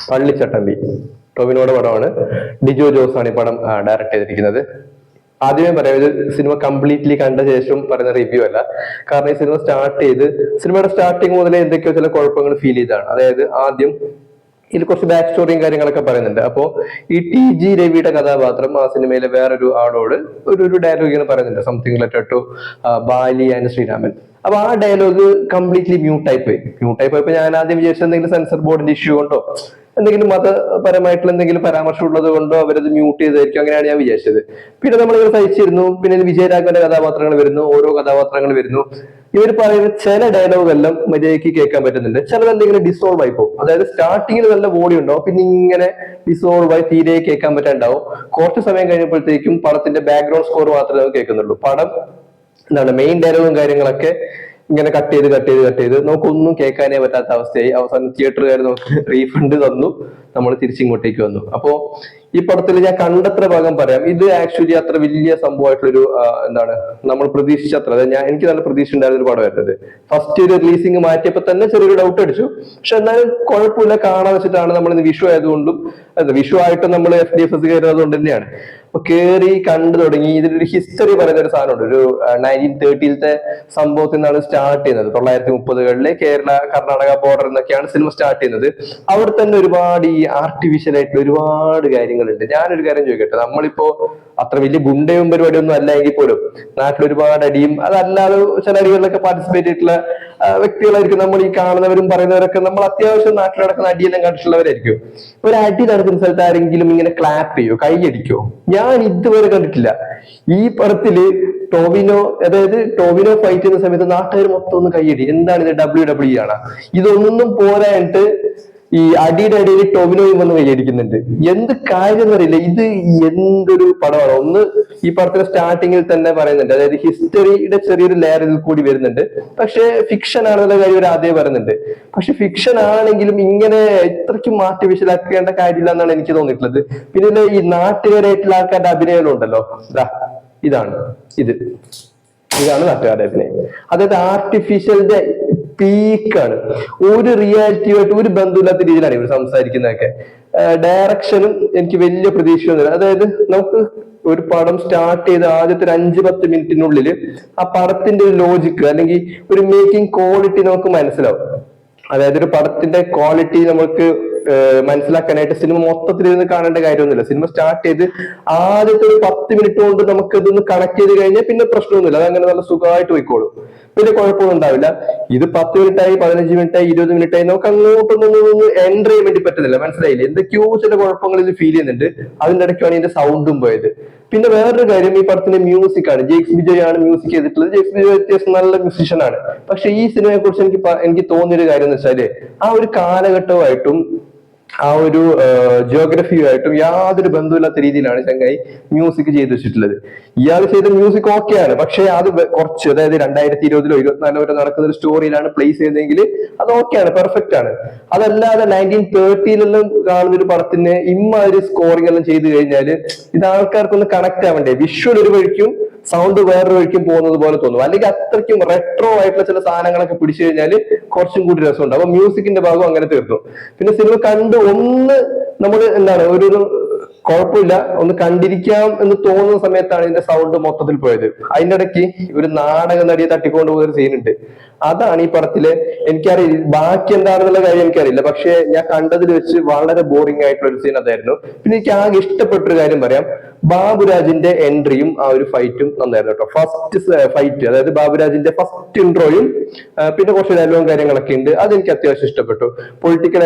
പള്ളിച്ചട്ടമ്പി ടോവിനോയുടെ പടമാണ്. ഡിജോ ജോസ് ആണ് ഈ പടം ഡയറക്ട് ചെയ്തിരിക്കുന്നത്. ആദ്യമേ പറയാം, ഇത് സിനിമ കംപ്ലീറ്റ്ലി കണ്ട ശേഷം പറയുന്ന റിവ്യൂ അല്ല. കാരണം ഈ സിനിമയുടെ സ്റ്റാർട്ടിങ് മുതലേ എന്തൊക്കെയോ ചില കുഴപ്പങ്ങൾ ഫീൽ ചെയ്താണ്. അതായത് ആദ്യം ഇതിൽ കുറച്ച് ബാക്ക് സ്റ്റോറിയും കാര്യങ്ങളൊക്കെ പറയുന്നുണ്ട്. അപ്പോ ഈ TG രവിയുടെ കഥാപാത്രം ആ സിനിമയിലെ വേറൊരു ആളോട് ഒരു ഡയലോഗ് ഇങ്ങനെ പറയുന്നുണ്ട്, something related to Bali and Sriraman. അപ്പൊ ആ ഡയലോഗ് കംപ്ലീറ്റ്ലി മ്യൂട്ടായി പോയപ്പോ ഞാൻ ആദ്യം വിചാരിച്ചത് എന്തെങ്കിലും സെൻസർ ബോർഡിന്റെ ഇഷ്യൂ കൊണ്ടോ എന്തെങ്കിലും മതപരമായിട്ടുള്ള എന്തെങ്കിലും പരാമർശം ഉള്ളത് കൊണ്ടോ അവരത് മ്യൂട്ട് ചെയ്തായിരിക്കും, അങ്ങനെയാണ് ഞാൻ വിചാരിച്ചത്. പിന്നെ നമ്മളിങ്ങനെ സഹിച്ചിരുന്നു. പിന്നെ വിജയരാഘവന്റെ കഥാപാത്രങ്ങൾ വരുന്നു, ഓരോ കഥാപാത്രങ്ങൾ വരുന്നു. ഇവർ പറയുന്ന ചില ഡയലോഗ് എല്ലാം മര്യാദയ്ക്ക് കേൾക്കാൻ പറ്റുന്നുണ്ട്, ചിലതെന്തെങ്കിലും ഡിസോൾവ് ആയി പോകും. അതായത് സ്റ്റാർട്ടിങ്ങിൽ നല്ല ബോഡി ഉണ്ടാവും, പിന്നെ ഇങ്ങനെ ഡിസോൾവ് ആയി തീരെ കേൾക്കാൻ പറ്റാണ്ടാവും. കുറച്ച് സമയം കഴിഞ്ഞപ്പോഴത്തേക്കും പടത്തിന്റെ ബാക്ക്ഗ്രൗണ്ട് സ്കോർ മാത്രമേ നമുക്ക് കേൾക്കുന്നുള്ളൂ. പടം എന്താണ് മെയിൻ ഡയലോഗും കാര്യങ്ങളൊക്കെ ഇങ്ങനെ കട്ട് ചെയ്ത് നമുക്കൊന്നും കേൾക്കാനേ പറ്റാത്ത അവസ്ഥയായി. അവസാനം തിയേറ്ററുകാർ നമുക്ക് റീഫണ്ട് തന്നു, നമ്മൾ തിരിച്ചിങ്ങോട്ടേക്ക് വന്നു. അപ്പോ ഈ പടത്തിൽ ഞാൻ കണ്ടത്ര ഭാഗം പറയാം. ഇത് ആക്ച്വലി അത്ര വലിയ സംഭവമായിട്ടുള്ളൊരു എന്താണ് നമ്മൾ പ്രതീക്ഷിച്ചത്ര, അതായത് എനിക്ക് നല്ല പ്രതീക്ഷ ഉണ്ടായിരുന്ന ഒരു പടമായിരുന്നത്. ഫസ്റ്റ് ഒരു റിലീസിങ് മാറ്റിയപ്പോ തന്നെ ചെറിയൊരു ഡൗട്ട് അടിച്ചു. പക്ഷെ എന്നാലും കുഴപ്പമില്ല, കാണാൻ വെച്ചിട്ടാണ് നമ്മൾ ഇന്ന് വിഷു ആയതുകൊണ്ടും വിഷു ആയിട്ട് നമ്മൾ FDFS കയറുന്നത് കൊണ്ട് തന്നെയാണ്. അപ്പൊ കേറി കണ്ടു തുടങ്ങി. ഇതിലൊരു ഹിസ്റ്ററി പറയുന്ന ഒരു സാധനമുണ്ട്. ഒരു 1930-ത്തെ സംഭവത്തിൽ നിന്നാണ് സ്റ്റാർട്ട് ചെയ്യുന്നത്. 1930-കളിലെ കേരള കർണാടക ബോർഡർ എന്നൊക്കെയാണ് സിനിമ സ്റ്റാർട്ട് ചെയ്യുന്നത്. അവിടെ തന്നെ ഒരുപാട് ഈ ആർട്ടിഫിഷ്യൽ ആയിട്ടുള്ള ഒരുപാട് കാര്യങ്ങളുണ്ട്. ഞാനൊരു കാര്യം ചോദിക്കട്ടെ, നമ്മളിപ്പോ അത്ര വലിയ ഗുണ്ടയും പരിപാടിയൊന്നും അല്ല എങ്കിൽ പോലും നാട്ടിൽ ഒരുപാട് അടിയും അതല്ലാതെ ചില അടികളിലൊക്കെ പാർട്ടിസിപ്പേറ്റ് ചെയ്തിട്ടുള്ള വ്യക്തികളായിരിക്കും നമ്മൾ ഈ കാണുന്നവരും പറയുന്നവരൊക്കെ. നമ്മൾ അത്യാവശ്യം നാട്ടിൽ നടക്കുന്ന അടിയെല്ലാം കണ്ടിട്ടുള്ളവരായിരിക്കും. ഒരു അടി നടക്കുന്ന സ്ഥലത്ത് ആരെങ്കിലും ഇങ്ങനെ ക്ലാപ്പ് ചെയ്യോ, കൈയടിക്കോ? ഞാൻ ഇതുവരെ കണ്ടിട്ടില്ല. ഈ പടത്തില് ടോവിനോ ഫൈറ്റ് ചെയ്യുന്ന സമയത്ത് നാട്ടുകാർ മൊത്തം ഒന്ന് കൈയടി. എന്താണ് ഇത്, WWE ആണ്? ഇതൊന്നും പോരായിട്ട് ഈ അടിയുടെ ഇടയിൽ ടോവിനോയും വന്ന് കൈയടിക്കുന്നുണ്ട്. എന്ത് കാര്യം എന്നറിയില്ല. ഇത് എന്തൊരു പടമാണ്. ഒന്ന് ഈ പടത്തിന്റെ സ്റ്റാർട്ടിങ്ങിൽ തന്നെ പറയുന്നുണ്ട്, അതായത് ഹിസ്റ്ററിയുടെ ചെറിയൊരു ലെയർ ഇതിൽ കൂടി വരുന്നുണ്ട്. പക്ഷെ ഫിക്ഷൻ ആണെന്നുള്ള കാര്യം ഒരു ആദ്യം പറയുന്നുണ്ട്. പക്ഷെ ഫിക്ഷൻ ആണെങ്കിലും ഇങ്ങനെ ഇത്രയ്ക്കും ആർട്ടിഫിഷ്യൽ ആക്കേണ്ട കാര്യമില്ല എന്നാണ് എനിക്ക് തോന്നിയിട്ടുള്ളത്. പിന്നെ ഈ നാട്ടുകാരായിട്ടുള്ള ആൾക്കാരുടെ അഭിനയം ഉണ്ടല്ലോ, ഇതാണ് നാട്ടുകാരുടെ അഭിനയം. അതായത് ആർട്ടിഫിഷ്യലിന്റെ പീക്കാണ്. ഒരു റിയാലിറ്റിയുമായിട്ട് ഒരു ബന്ധമില്ലാത്ത രീതിയിലാണ് ഇവർ സംസാരിക്കുന്നതൊക്കെ. ഡയറക്ഷനും എനിക്ക് വലിയ പ്രതീക്ഷയൊന്നുമില്ല. അതായത് നമുക്ക് ഒരു പടം സ്റ്റാർട്ട് ചെയ്ത് ആദ്യത്തെ ഒരു 5-10 മിനിറ്റിനുള്ളിൽ ആ പടത്തിന്റെ ഒരു ലോജിക്ക് അല്ലെങ്കിൽ ഒരു മേക്കിംഗ് ക്വാളിറ്റി നമുക്ക് മനസ്സിലാവും. അതായത് ഒരു പടത്തിന്റെ ക്വാളിറ്റി നമുക്ക് മനസ്സിലാക്കാനായിട്ട് സിനിമ മൊത്തത്തിൽ ഇരുന്ന് കാണേണ്ട കാര്യമൊന്നുമില്ല. സിനിമ സ്റ്റാർട്ട് ചെയ്ത് ആദ്യത്തെ ഒരു 10 മിനിറ്റ് കൊണ്ട് നമുക്ക് ഇതൊന്ന് കണക്ട് ചെയ്ത് കഴിഞ്ഞാൽ പിന്നെ പ്രശ്നമൊന്നുമില്ല. അതങ്ങനെ നല്ല സുഖമായിട്ട് പോയിക്കോളും, പിന്നെ കുഴപ്പമൊന്നും ഉണ്ടാവില്ല. ഇത് 10 മിനിറ്റായി, 15 മിനിറ്റായി, 20 മിനിറ്റായി, നമുക്ക് അങ്ങോട്ടൊന്നും എൻറ്റർ ചെയ്യാൻ വേണ്ടി പറ്റുന്നില്ല. മനസ്സിലായില്ലേ? എന്തൊക്കെയോ ചില കുഴപ്പങ്ങൾ ഇത് ഫീൽ ചെയ്യുന്നുണ്ട്. അതിന്റെ ഇടയ്ക്കാണ് ഇതിന്റെ സൗണ്ടും പോയത്. പിന്നെ വേറൊരു കാര്യം, ഈ പടത്തിന്റെ മ്യൂസിക് ആണ്. ജെയ്ക്സ് ബിജോയ് ആണ് മ്യൂസിക് ചെയ്തിട്ടുള്ളത്. ജെയ്ക്സ് ബിജോയ് അത്യാവശ്യം നല്ല മ്യൂസിഷ്യൻ ആണ്. പക്ഷെ ഈ സിനിമയെ കുറിച്ച് എനിക്ക് തോന്നിയൊരു കാര്യം എന്ന് വെച്ചാല്, ആ ഒരു കാലഘട്ടവുമായിട്ടും ആ ഒരു ജിയോഗ്രഫിയുമായിട്ടും യാതൊരു ബന്ധമില്ലാത്ത രീതിയിലാണ് ചങ്ങായി മ്യൂസിക് ചെയ്ത് വെച്ചിട്ടുള്ളത്. ഇയാൾ ചെയ്ത മ്യൂസിക് ഓക്കെയാണ്, പക്ഷെ അത് കുറച്ച്, അതായത് 2020-ലോ 2024 വരെ നടക്കുന്ന ഒരു സ്റ്റോറിയിലാണ് പ്ലേസ് ചെയ്തതെങ്കിൽ അത് ഓക്കെയാണ്, പെർഫെക്റ്റ് ആണ്. അതല്ലാതെ 1930-ലെല്ലാം കാണുന്ന ഒരു പടത്തിന് ഇമ്മാതിരി സ്കോറിംഗ് എല്ലാം ചെയ്ത് കഴിഞ്ഞാൽ ഇത് ആൾക്കാർക്കൊന്ന് കണക്ട് ആവണ്ടേ? വിഷ്വൽ ഒരു വഴിക്കും സൗണ്ട് വേറൊരു വഴിക്കും പോകുന്നത് പോലെ തോന്നും. അല്ലെങ്കിൽ അത്രയ്ക്കും റെട്രോ ആയിട്ടുള്ള ചില സാധനങ്ങളൊക്കെ പിടിച്ചു കഴിഞ്ഞാൽ കുറച്ചും കൂടി രസമുണ്ട്. അപ്പൊ മ്യൂസിക്കിന്റെ ഭാഗം അങ്ങനെ തീർന്നു. പിന്നെ സിനിമ കണ്ട് ഒന്ന് നമ്മൾ ഒരു കുഴപ്പമില്ല, ഒന്ന് കണ്ടിരിക്കാം എന്ന് തോന്നുന്ന സമയത്താണ് ഇതിന്റെ സൗണ്ട് മൊത്തത്തിൽ പോയത്. അതിന്റെ ഇടയ്ക്ക് ഒരു നാടക നടിയെ തട്ടിക്കൊണ്ട് പോകുന്ന ഒരു സീൻ ഉണ്ട്. അതാണ് ഈ പടത്തില്, എനിക്കറിയില്ല ബാക്കി എന്താണെന്നുള്ള കാര്യം എനിക്കറിയില്ല, പക്ഷെ ഞാൻ കണ്ടതിൽ വെച്ച് വളരെ ബോറിംഗ് ആയിട്ടുള്ള ഒരു സീൻ അതായിരുന്നു. പിന്നെ എനിക്ക് ആകെ ഇഷ്ടപ്പെട്ടൊരു കാര്യം പറയാം, ബാബുരാജിന്റെ എൻട്രിയും ആ ഒരു ഫൈറ്റും നന്നായിരുന്നു കേട്ടോ. ഫസ്റ്റ് ഫൈറ്റ്, അതായത് ബാബുരാജിന്റെ ഫസ്റ്റ് ഇൻട്രോയും പിന്നെ കുറച്ച് ഡയലോഗും കാര്യങ്ങളൊക്കെ ഉണ്ട്. അതെനിക്ക് അത്യാവശ്യം ഇഷ്ടപ്പെട്ടു. പൊളിറ്റിക്കൽ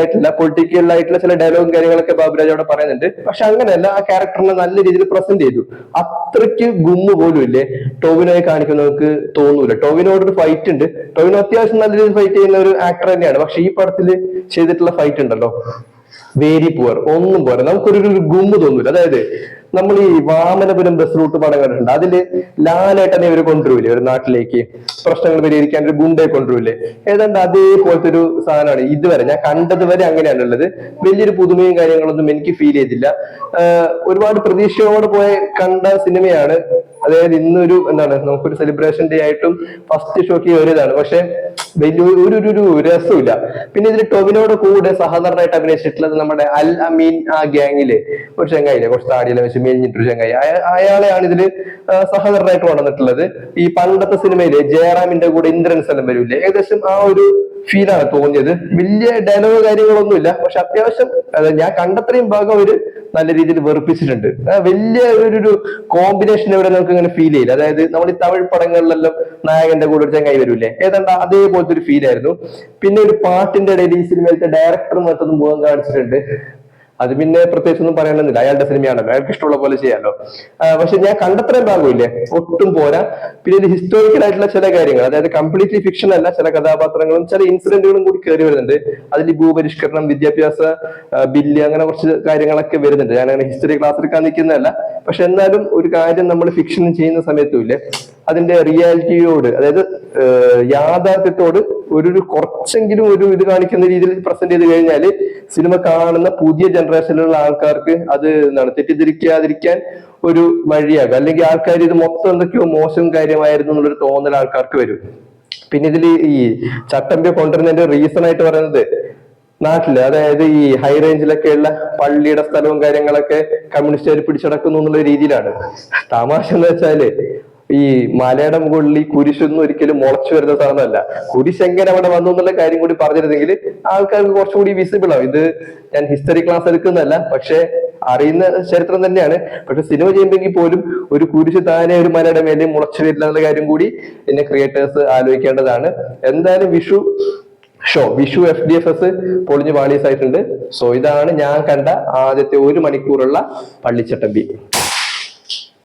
ആയിട്ടുള്ള ചില ഡയലോഗും കാര്യങ്ങളൊക്കെ ബാബുരാജ് അവിടെ പറയുന്നുണ്ട്. പക്ഷെ അങ്ങനെയല്ല, ആ ക്യാരക്ടറിനെ നല്ല രീതിയിൽ പ്രസന്റ് ചെയ്തു. അത്രയ്ക്ക് ഗുമ്മ് പോലും ഇല്ലേ ടോവിനോയെ കാണിക്കുന്നവർക്ക് തോന്നൂല. ടോവിനോടൊരു ഫൈറ്റ് ഉണ്ട്. ടോവിനോ അത്യാവശ്യം നല്ല രീതിയിൽ ഫൈറ്റ് ചെയ്യുന്ന ഒരു ആക്ടർ തന്നെയാണ്. പക്ഷെ ഈ പടത്തിൽ ചെയ്തിട്ടുള്ള ഫൈറ്റ് ഉണ്ടല്ലോ, വെരി പുവർ, ഒന്നും പോലെ നമുക്കൊരു ഗുമ്മ് തോന്നൂല. അതായത് നമ്മൾ ഈ വാമനപുരം ബസ് റൂട്ട് പടം കണ്ടിട്ടുണ്ട്. അതില് ലാലേട്ടനെ ഇവര് കൊണ്ടുവരൂലേ ഒരു നാട്ടിലേക്ക് പ്രശ്നങ്ങൾ പരിഹരിക്കാൻ, ഒരു ഗുണ്ടയെ കൊണ്ടുവരൂലേ? ഏതാണ്ട് അതേപോലത്തെ ഒരു സാധനമാണ് ഇതുവരെ ഞാൻ കണ്ടത് വരെ അങ്ങനെയാണുള്ളത്. വലിയൊരു പുതുമയും കാര്യങ്ങളൊന്നും എനിക്ക് ഫീൽ ചെയ്തില്ല. ഒരുപാട് പ്രതീക്ഷയോടെ കണ്ട സിനിമയാണ്. അതായത് ഇന്നൊരു എന്താണ് നമുക്കൊരു സെലിബ്രേഷൻ ഡേ ആയിട്ടും ഫസ്റ്റ് ഷോക്ക് കയറിയതാണ്. പക്ഷെ വലിയ ഒരു രസമില്ല. പിന്നെ ഇതിൽ ടൊവിനോയുടെ കൂടെ സഹോദരനായിട്ട് അഭിനയിച്ചിട്ടുള്ളത് നമ്മുടെ അൽ അമീൻ ആ ഗ്യാങ്ങില് ഒരു ചങ്ങായില്ലേ, കുറച്ച് താടിയെല്ലാം വെച്ച് മേഞ്ഞിട്ടൊരു ചങ്ങായി, അയാളെയാണ് ഇതില് സഹോദരനായിട്ട് കൊണ്ടുവന്നിട്ടുള്ളത്. ഈ പണ്ടത്തെ സിനിമയിലെ ജയറാമിന്റെ കൂടെ ഇന്ദ്രൻസ് എല്ലാം വരൂല്ലേ, ഏകദേശം ആ ഒരു ഫീലാണ് തോന്നിയത്. വലിയ ഡയലോഗ് കാര്യങ്ങളൊന്നുമില്ല, പക്ഷെ അത്യാവശ്യം ഞാൻ കണ്ടത്രയും ഭാഗം ഒരു നല്ല രീതിയിൽ വെറുപ്പിച്ചിട്ടുണ്ട്. വലിയ ഒരു കോമ്പിനേഷൻ ഇവിടെ നമുക്ക് ഇങ്ങനെ ഫീൽ ചെയ്യില്ല. അതായത് നമ്മൾ ഈ തമിഴ് പടങ്ങളിലെല്ലാം നായകന്റെ കൂടെ ഒരു ചങ്ങായി വരൂല്ലേ, ഏതാണ്ട് അതേപോലത്തെ ഒരു ഫീൽ ആയിരുന്നു. പിന്നെ ഒരു പാട്ടിന്റെ ഇടയിൽ ഈ സിനിമയിലത്തെ ഡയറക്ടർ മറ്റൊന്നും മുഖം കാണിച്ചിട്ടുണ്ട്. അത് പിന്നെ പ്രത്യേകിച്ച് ഒന്നും പറയണമെന്നില്ല, അയാളുടെ സിനിമയാണല്ലോ, അയാൾക്ക് ഇഷ്ടമുള്ള പോലെ ചെയ്യാമല്ലോ. പക്ഷെ ഞാൻ കണ്ടത്രയും ഭാഗമില്ലേ, ഒട്ടും പോരാ. പിന്നെ ഇത് ഹിസ്റ്റോറിക്കൽ ആയിട്ടുള്ള ചില കാര്യങ്ങൾ, അതായത് കംപ്ലീറ്റ്ലി ഫിക്ഷൻ അല്ല, ചില കഥാപാത്രങ്ങളും ചില ഇൻസിഡന്റുകളും കൂടി കയറി വരുന്നുണ്ട്. അതിൽ ഭൂപരിഷ്കരണം, വിദ്യാഭ്യാസ ബില്ല്, അങ്ങനെ കുറച്ച് കാര്യങ്ങളൊക്കെ വരുന്നുണ്ട്. ഞാൻ അങ്ങനെ ഹിസ്റ്ററി ക്ലാസ് എടുക്കാൻ നിൽക്കുന്നതല്ല, പക്ഷെ എന്നാലും ഒരു കാര്യം നമ്മൾ ഫിക്ഷൻ ചെയ്യുന്ന സമയത്തും ഇല്ലേ, അതിന്റെ റിയാലിറ്റിയോട്, അതായത് യാഥാർത്ഥ്യത്തോട് ഒരു കുറച്ചെങ്കിലും ഒരു ഇത് കാണിക്കുന്ന രീതിയിൽ പ്രസന്റ് ചെയ്ത് കഴിഞ്ഞാൽ സിനിമ കാണുന്ന പുതിയ ജനറേഷനിലുള്ള ആൾക്കാർക്ക് അത് എന്താണ് തെറ്റിദ്ധരിക്കാതിരിക്കാൻ ഒരു വഴിയാകും. അല്ലെങ്കിൽ ആൾക്കാർ ഇത് മൊത്തം എന്തൊക്കെയോ മോശം കാര്യമായിരുന്നു എന്നുള്ളൊരു തോന്നൽ ആൾക്കാർക്ക് വരും. പിന്നെ ഇതിൽ ഈ ചട്ടമ്പി കൊണ്ടുവരുന്നതിന്റെ റീസൺ ആയിട്ട് പറയുന്നത്, നാട്ടില് അതായത് ഈ ഹൈ റേഞ്ചിലൊക്കെയുള്ള പള്ളിയുടെ സ്ഥലവും കാര്യങ്ങളൊക്കെ കമ്മ്യൂണിസ്റ്റുകാർ പിടിച്ചടക്കുന്നു എന്നുള്ള രീതിയിലാണ്. തമാശ എന്ന് വെച്ചാല് ഈ മലയുടെ മുകളിൽ ഈ കുരിശൊന്നും ഒരിക്കലും മുളച്ചു വരുന്ന സാധനമല്ല. കുരിശ് എങ്ങനെ അവിടെ വന്നു എന്നുള്ള കാര്യം കൂടി പറഞ്ഞിരുന്നെങ്കിൽ ആൾക്കാർക്ക് കുറച്ചുകൂടി വിസിബിൾ ആവും. ഇത് ഞാൻ ഹിസ്റ്ററി ക്ലാസ് എടുക്കുന്നതല്ല, പക്ഷെ അറിയുന്ന ചരിത്രം തന്നെയാണ്. പക്ഷെ സിനിമ ചെയ്യുമ്പോഴെങ്കിൽ പോലും ഒരു കുരിശ് താനെ ഒരു മലയുടെ മേലെ മുളച്ചു വരില്ല എന്നുള്ള കാര്യം കൂടി പിന്നെ ക്രിയേറ്റേഴ്സ് ആലോചിക്കേണ്ടതാണ്. എന്തായാലും വിഷു FDFS പൊളിഞ്ഞ് പാളീസായിട്ടുണ്ട്. സോ ഇതാണ് ഞാൻ കണ്ട ആദ്യത്തെ 1 മണിക്കൂറുള്ള പള്ളിച്ചട്ടമ്പി.